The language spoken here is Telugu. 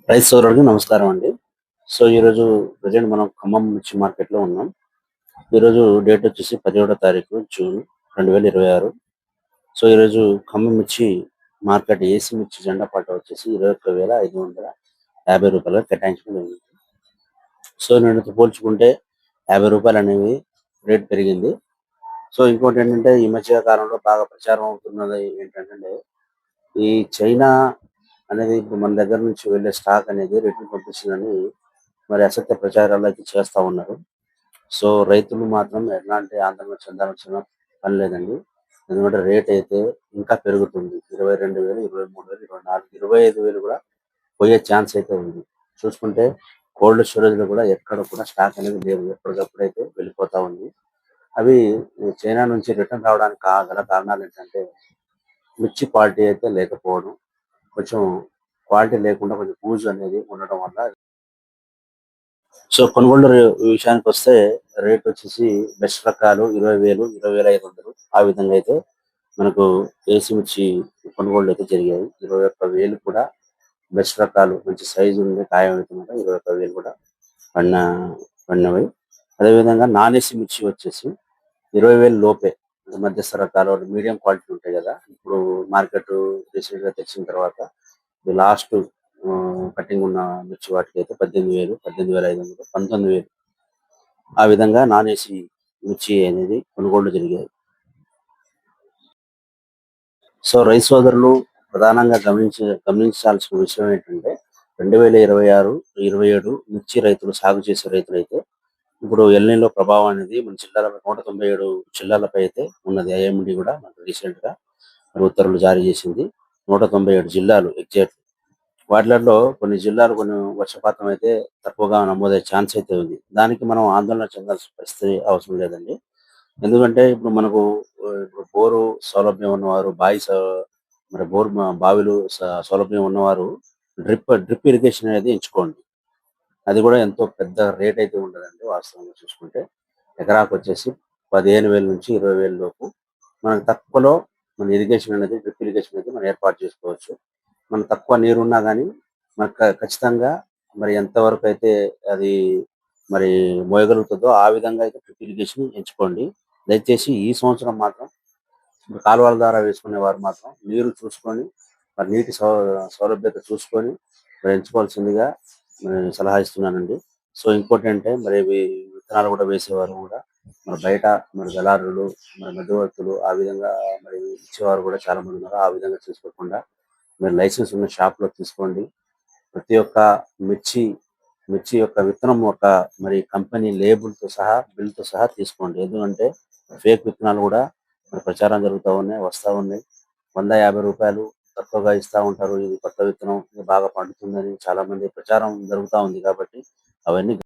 రైతు సోదరుడికి నమస్కారం అండి. సో ఈరోజు ప్రజెంట్ మనం ఖమ్మం మిర్చి మార్కెట్‌లో ఉన్నాం. ఈరోజు డేట్ వచ్చేసి 17వ తారీఖు జూన్ 2026. సో ఈరోజు ఖమ్మం మిర్చి మార్కెట్ ఏసీ మిర్చి జెండా పాట వచ్చేసి రూ. 21,550 కేటాయించడం జరిగింది. సో నిన్నటితో పోల్చుకుంటే రూ. 50 అనేవి రేట్ పెరిగింది. సో ఇంకోటేంటంటే ఈ మధ్య కాలంలో బాగా ప్రచారం అవుతున్నది ఏంటంటే ఈ చైనా అనేది ఇప్పుడు మన దగ్గర నుంచి వెళ్ళే స్టాక్ అనేది రిటర్న్ పంపిస్తుందని మరి అసత్య ప్రచారాలు అయితే చేస్తా ఉన్నారు. సో రైతులు మాత్రం ఎలాంటి ఆందోళన చెందాల్సిన పని లేదండి. ఎందుకంటే రేట్ అయితే ఇంకా పెరుగుతుంది. 22,000, 23,000, 24, 25,000 కూడా పోయే ఛాన్స్ అయితే ఉంది. చూసుకుంటే కోల్డ్ స్టోరేజ్‌లో కూడా ఎక్కడ కూడా స్టాక్ అనేది లేవు. ఎప్పటికప్పుడైతే వెళ్ళిపోతా ఉంది. అవి ఈ చైనా నుంచి రిటర్న్ రావడానికి గల కారణాలేంటంటే మిర్చి క్వాలిటీ అయితే లేకపోవడం. కొంచెం క్వాలిటీ లేకుండా కొంచెం బూజు అనేది ఉండడం వల్ల సో కొనుగోలు విషయానికొస్తే రేట్ వచ్చేసి బెస్ట్ రకాలు 20,000, 20,500 ఆ విధంగా అయితే మనకు ఏసీ మిర్చి కొనుగోళ్లు అయితే జరిగాయి. 21,000 కూడా బెస్ట్ రకాలు మంచి సైజు ఉంది కాయం అయితే మాత్రం 21,000 కూడా పడిన పడినవి. అదేవిధంగా నాన్ ఏసీ మిర్చి వచ్చేసి 20,000 లోపే మధ్యస్థ రకాలు మీడియం క్వాలిటీ ఉంటాయి కదా! ఇప్పుడు మార్కెట్ రీసెంట్‌గా తెచ్చిన తర్వాత ఇది లాస్ట్ కటింగ్ ఉన్న మిర్చి వాటికైతే 18,000, 18,500, 19,000 ఆ విధంగా నాన్ ఏసీ మిర్చి అనేది కొనుగోళ్లు జరిగాయి. సో రైతు సోదరులు ప్రధానంగా గమనించాల్సిన విషయం ఏంటంటే 2026, 27 మిర్చి రైతులు సాగు చేసే రైతులైతే ఇప్పుడు ఎల్‌నినో ప్రభావం అనేది మన జిల్లాలో 197 జిల్లాలపై అయితే ఉన్నది. ఐఎండీ కూడా మనకు రీసెంట్‌గా మరి ఉత్తర్వులు జారీ చేసింది. 197 జిల్లాలు ఎగ్జాక్ట్. వాటిలల్లో కొన్ని జిల్లాలు కొన్ని వర్షపాతం అయితే తక్కువగా నమోదయ్యే ఛాన్స్ అయితే ఉంది. దానికి మనం ఆందోళన చెందాల్సిన పరిస్థితి అవసరం లేదండి. ఎందుకంటే ఇప్పుడు మనకు ఇప్పుడు బోరు సౌలభ్యం ఉన్నవారు, మరి బావిలు సౌలభ్యం ఉన్నవారు డ్రిప్ ఇరిగేషన్ అనేది ఎంచుకోండి. అది కూడా ఎంతో పెద్ద రేట్ అయితే ఉండదండి వాస్తవంగా చూసుకుంటే. ఎకరాకొచ్చేసి 15,000 నుంచి 20,000 లోపు మనకు తక్కువలో మన ఇరిగేషన్ అనేది డ్రిప్ ఇరిగేషన్ అనేది మనం ఏర్పాటు చేసుకోవచ్చు. మనం తక్కువ నీరున్నా గానీ మనకు ఖచ్చితంగా మరి ఎంతవరకైతే అది మరి మోయగలుగుతదో ఆ విధంగా అయితే డ్రిప్ ఇరిగేషన్ ఎంచుకోండి. దయచేసి ఈ సంవత్సరం మాత్రం ఇప్పుడు కాలువల ద్వారా వేసుకునేవారు మాత్రం నీరు చూసుకొని, మరి నీటి సౌలభ్యత చూసుకొని మరి ఎంచుకోవాల్సిందిగా సలహా ఇస్తున్నానండి. సో ఇంకోటేంటే మరి విత్తనాలు కూడా వేసేవారు కూడా మరి బయట మరి దళారులు, మరి మధ్యవర్తులు ఆ విధంగా మరి ఇచ్చేవారు కూడా చాలా మంది ఉన్నారు. ఆ విధంగా చేసుకోకుండా మీరు లైసెన్స్ ఉన్న షాప్‌లో తీసుకోండి. ప్రతి ఒక్క మిర్చి, మిర్చి యొక్క విత్తనం ఒక మరి కంపెనీ లేబుల్‌తో సహా, బిల్‌తో సహా తీసుకోండి. ఎందుకంటే ఫేక్ విత్తనాలు గూడా మరి ప్రచారం జరుగుతా ఉన్నాయి, వస్తా ఉన్నాయి. రూ. 100, రూ. 50 తక్కువగా ఇస్తా ఉంటారు. ఇది కొత్త విత్తనం, ఇది బాగా పండుతుందని చాలామంది ప్రచారం జరుగుతా ఉంది కాబట్టి అవన్నీ